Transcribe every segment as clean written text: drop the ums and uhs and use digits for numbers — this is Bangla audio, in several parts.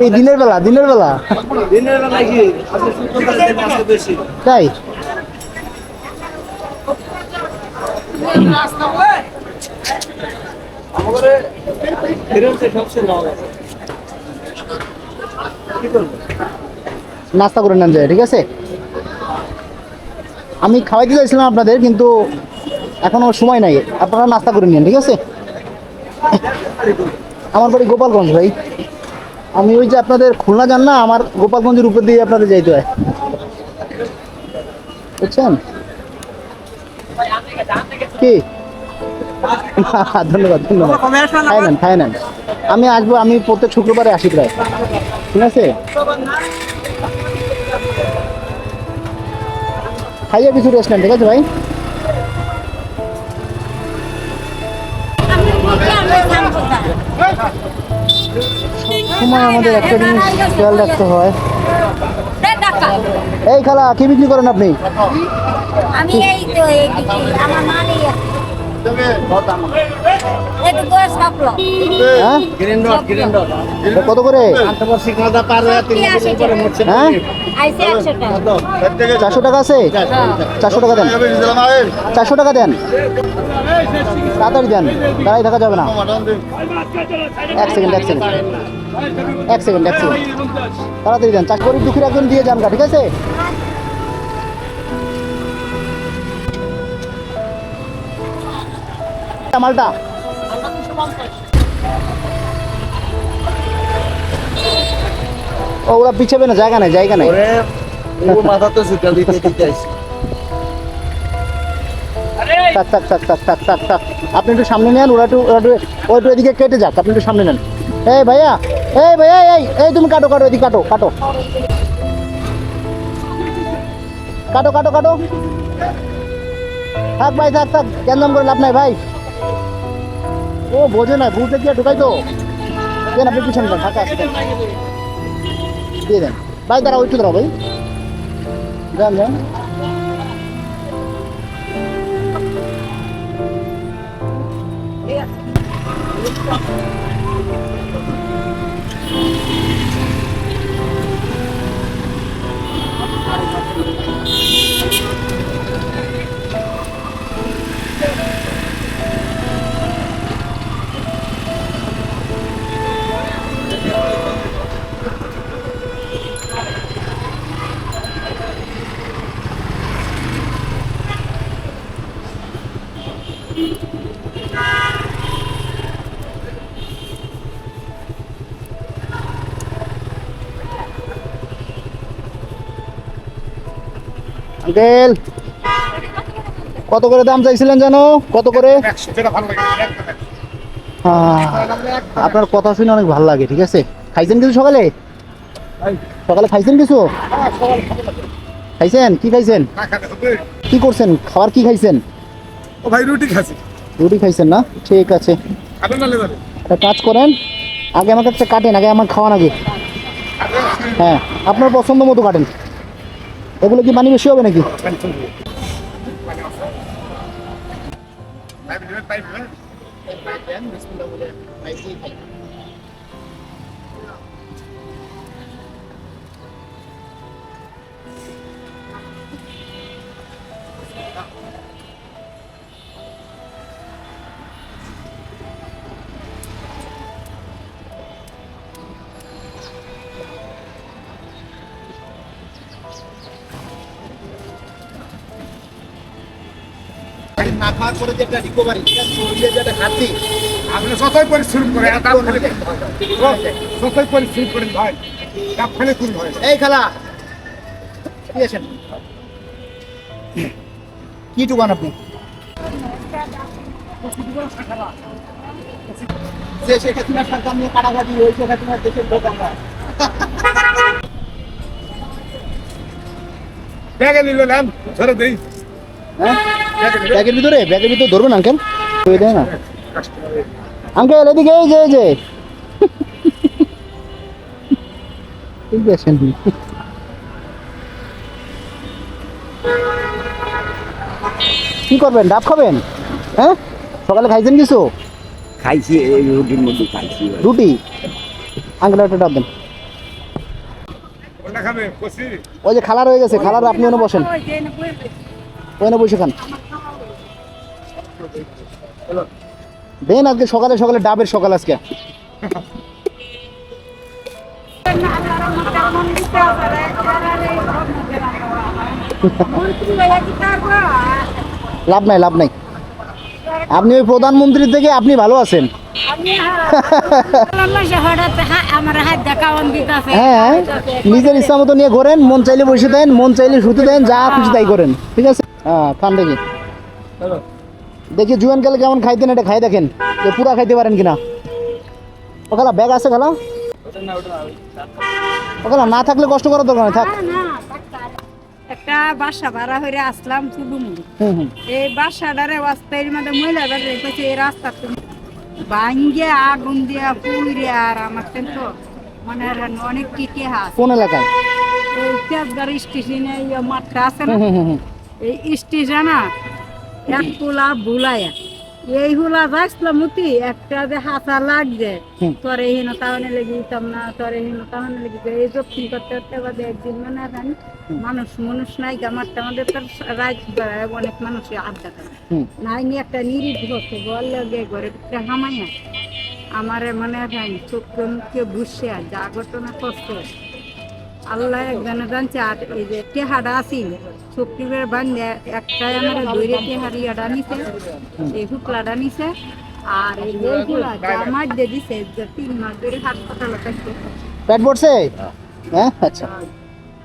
এই দিনের বেলা দিনের বেলা কি বেশি তাই? নাস্তা করে নেন যায়, ঠিক আছে? আমি খাওয়াইতে চাইছিলাম আপনাদের, কিন্তু এখনো সময় নাই, আপনারা নাস্তা করে নিন, ঠিক আছে? আমার বাড়ি গোপালগঞ্জ ভাই। আমি ওই যে আপনাদের খুলনা যান না, আমার গোপালগঞ্জের উপর দিয়ে আপনাদের যাইতে হয়, বুঝছেন কি? ধন্যবাদ ধন্যবাদ, খাই নেন। আমি আসবো, আমি প্রত্যেক শুক্রবারে আসি প্রায়, ঠিক আছে? খাইয়ে কিছু রেস্ট নেন, ঠিক আছে ভাই? সময় আমাদের একটা জিনিস খেয়াল রাখতে হয়। এই খালা, কি বিক্রি করেন আপনি? আমি এই তো আমার মা নেই হ্যাঁ? কত করে? হ্যাঁ, 400 টাকা আছে? 400 টাকা দেন, 400 টাকা দেন, তাড়াতাড়ি দেন, দাঁড়াই থাকা যাবে না। এক সেকেন্ড, তাড়াতাড়ি দেন, গরিব দুঃখীর একজন দিয়ে যান, ঠিক আছে? মালটা ও, ওরা পিছাবে না, জায়গা নাই। মাথা তো সুটা দিতে থাক। আপনি একটু সামনে নেন, ওরা একটু এদিকে কেটে যাক, আপনি একটু সামনে নেন। এই ভাইয়া, এই তুমি কাটো, এদিকে কাটো। থাক ভাই, থাক, কেন করে লাভ নাই ভাই। ও বোঝে না, বুঝতে গিয়ে ঢুকাই তো দেন, আপনি পিছনে দেন, ফাঁকা আসতেন দিয়ে দেন ভাই। দাঁড়াও, একটু দাঁড়াও ভাই, যান। আঙ্কেল, কত করে দাম চাইছিলেন জানো? কত করে? আপনার কথা শুনে অনেক ভালো লাগে, ঠিক আছে? খাইছেন কিছু সকালে খাইছেন কিছু? খাইছেন? কি খাইছেন? কি করছেন? খাবার কি খাইছেন? রুটি খাইছেন না? ঠিক আছে, একটা কাজ করেন, আগে আমাকে একটা কাটেন, আগে আমার খাওয়ান আগে। হ্যাঁ, আপনার পছন্দ মতো কাটেন। এগুলো কি পানি বেশি হবে নাকি? না খাওয়ার পরে যেটা রিকভারি, শরীরে যেটা খাচ্ছি, আপনি যতই পরিশ্রম করে যতই পরিশ্রম করেন ভাই, কাপ ফেলে তুল হয়। এই খালা কি আছেন? কি টুকান আপনি? যে সেক্ষেত্রে সরকার নিয়ে কাটাকাটি হয়েছে, সেক্ষেত্রে দেশের লোক আমরা। ব্যাগে নিল নাম ধরে দেই। হ্যাঁ, ব্যাগের ভিতরে ধরবেন আঙ্কেল, দেয় না আঙ্কেল, এদিকে এই যে ঠিক আছেন? কি করবেন? ডাব খাবেন? হ্যাঁ, সকালে খাইছেন কিছু? খাইছি, এই রুটির মধ্যে খাইছি। রুটি? আঙ্কেল একটা ডাব দেন। খাবে কষি ওই যে খালা রয়ে গেছে, খালার আপনি ওনে বসেন, ওনে বসে খান। দেন আজকে সকালে সকালে ডাবের সকাল আজকে। লাভ নাই, লাভ নাই। আপনি ওই প্রধানমন্ত্রী থেকে আপনি ভালো আছেন। হ্যাঁ, নিজের ইচ্ছা মতো নিয়ে ঘোরেন, মন চাইলে বসে দেন, মন চাইলে শুতে দেন, যা খুশি তাই করেন, ঠিক আছে? হ্যাঁ, খান দেখি। দেখি জুয়ান কালে কেমন খাইতেন, এটা খাই দেখেন যে পুরা খাইতে পারেন কিনা। ও খালা ব্যাগ আছে খালা? ও খালা না থাকলে কষ্ট করার দরকার নেই, থাক। একটা বাসা ভাড়া হয়ে আসলাম চুলুমুড়ি। হুম হুম। এই বাসাটারে রাস্তার মধ্যে মহিলা বেড়ে কইছে এই রাস্তা তুমি ভাঙ্গে আগুন দিয়া পুড়ে আর আমার তো মনে হয় অনেক টিকে হাস কোন এলাকায়? এই তেজগাঁর স্টেশনে মাঠটা আছে না, হুম হুম হুম। এই স্টেশন এক তোলা ভুলাইয়া এই হুলা যাচ্ছিলাম মতি একটা যে হাতা লাগছে হুম। তোরে হিন তাহলে লেগে দিতাম না, তোরে হিন তাহলে লেগে এই দক্ষিণ করতে করতে বাদে একদিন মানে জানি মানুষ নাই গামারটা আমাদের তোর রাত বেড়ায় অনেক মানুষের আড্ডা করে হুম। নাই নিয়ে একটা নিরিট হচ্ছে বল লাগে ঘরে হামাইয়া আমারে মানে জানি চোখে মুখে বুঝছে আর যা ঘটনা কষ্ট আল্লাহ একজনে জানছে। আর এই যে টেহাটা আসিল শক্তিবের বান্ধে একটাই আমার দৈরে টেহারিয়াটা নিছে, এই হুকলাটা নিছে, আর এই হুকলা জামার দিয়ে দিছে যে 3 মাস ধরে হাসপাতালে থাকছে। পেট পড়ছে? হ্যাঁ, আচ্ছা।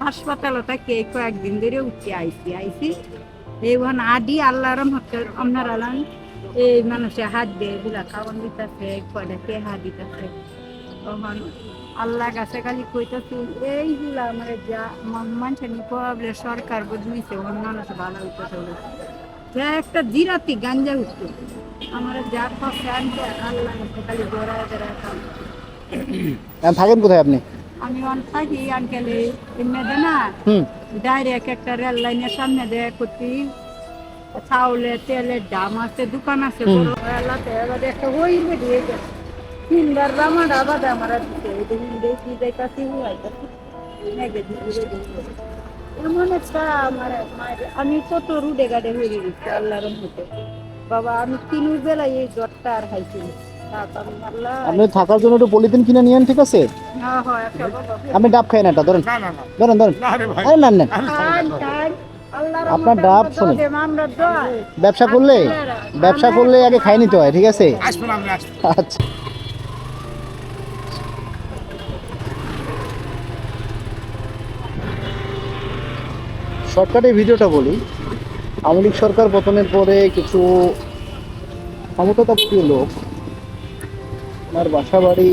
হাসপাতালে থাকে কয়েকদিন ধরে উঠে আইসি এই ওখানে আদি আল্লাহর রহমতে আপনার আলান এই মানুষে হাত দিয়ে এগুলা খাওয়ান দিতেছে, কয়টা টেহা দিতেছে। তখন আল্লাহ কাছে খালি কইতাছি এইগুলা আমার যা মানুষের নিপবলে সরকার বদলিছে অন্য মানুষ ভালো হইতেছে যা একটা জিরাতি গাঞ্জা উঠতো আমার যা খসে আনতে আল্লাহ কাছে খালি জোড়ায় জোড়ায় খাওয়া। এখন থাকেন কোথায় আপনি? আমি অন থাকি আনকালে এমনি দে না হুম। ডাইরেক্ট একটা রেল লাইনের সামনে দেয় করতি চাউলের তেলের দাম আছে, দোকান আছে বড় এলাকাতে। এবার একটা ওই বেরিয়ে গেছে 3 বার রামার আবার আমার দিতে দেখি যাইতাছি এমন একটা আমার আমি কত রুডে গাডে হয়ে গেছি আল্লাহর রহমতে। বাবা আমি 3 বেলায় এই জ্বরটা আর খাইছি আল্লাহ। আপনি থাকার জন্য একটু পলিথিন কিনে নিয়েন, ঠিক আছে? হ্যাঁ হ্যাঁ একটা বাবা আপনি ডাব খাই না, এটা ধরেন না না না ধরেন ধরেন। না রে ভাই আরে না না, আল্লাহর আপনার রহমতে ডাব আমরা শুনুন। দোয়া দেব, আমরা দোয়া ব্যবসা করলে আগে খাই নিতে হয়, ঠিক আছে? আসবেন আপনি আসবেন আচ্ছা। শর্টকাটে ভিডিওটা বলি। আওয়ামী লীগ সরকার পতনের পরে কিছু ক্ষমতাপ্রাপ্ত লোক ওনার বাসা বাড়ি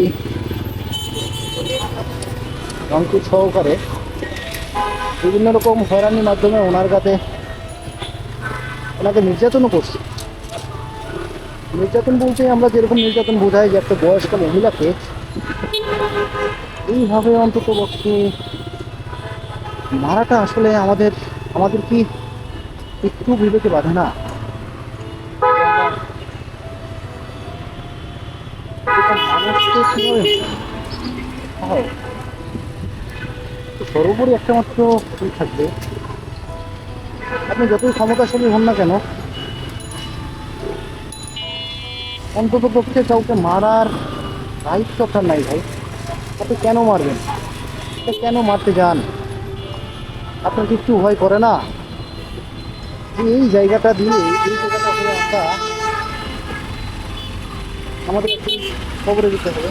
ভাঙচুর সহকারে বিভিন্ন রকম হয়রানির মাধ্যমে ওনাকে নির্যাতনও করছে। নির্যাতন বলতে আমরা যেরকম নির্যাতন বোঝাই যে একটা বয়স্ক মহিলাকে এইভাবে অন্তত পক্ষে মারাটা আসলে আমাদের কি একটু বিবেকে বাঁধে না? সর্বোপরি একটা মাত্র থাকবে, আপনি যতই ক্ষমতাশালী হন না কেন অন্তত পক্ষে কাউকে মারার দায়িত্ব আপনার নাই ভাই। আপনি কেন মারবেন? কেন মারতে যান? আপনার কিছু ভয় করে না যে এই জায়গাটা দিয়ে আমরা আমাদের কবরে দিতে হবে?